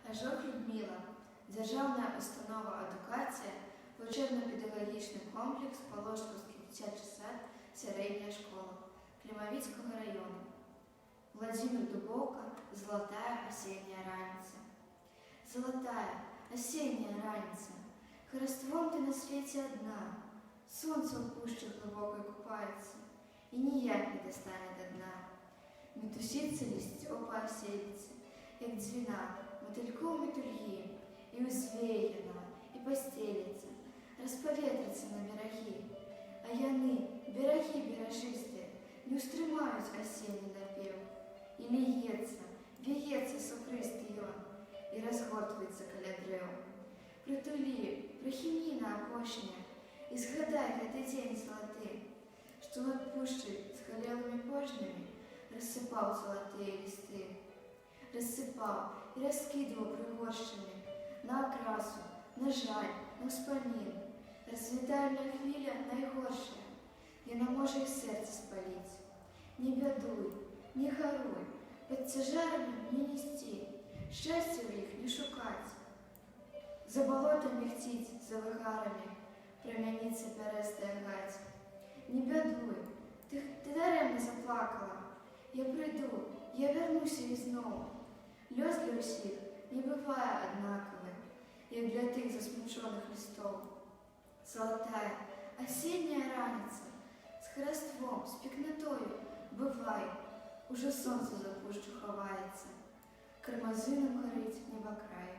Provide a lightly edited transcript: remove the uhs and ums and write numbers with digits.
Кажух Людмила, Державна установа «Едукація», учебно-педагогічний комплекс Положковський дитячий сад, середня школа Климовицкого района. Владимир Дубовка, «Золотая осенняя раница». Золотая осенняя раница, Хороством ты на свете одна, Солнце в пуще глубокой купается И нияк не достанет до дна. Метусится листьё по оселице, як дзвіна, мотыльком метульги, и узвеяна, и постелится, расповетрится на бераги. А яны, бераги беражистые, не устремают осенний напев, и веется сукрыстый ён, и разгортваецца каля дрэў. Прытулі, прыхіні на акошнях, и згадай гэты дзень залаты, што над пушчай з галелымі пожнямі рассыпаў залатыя лісты. Рассыпаў и раскидывал пригоршнями на окрасу, на жаль, на ўспамін. Развітальная хвиля найгоршая, яна можа і сэрца спаліць. Не бядуй, не гаруй, пад цяжарамі не несці, шчасця ў іх не шукаць. За балотам мігціць, за выгарамі прамяніцца пярэстая гаць. Не бядуй, ты дарэмна заплакала. Я прыйду, я вярнуся ізноў. Лёс для ўсіх не бывае аднакавы, як для тых засмучоных лістоў. Золотая осенняя раница, з хараством, з пекнатою, бывай, ужо сонца за пушчу хаваецца, кармазынам гарыць небакрай.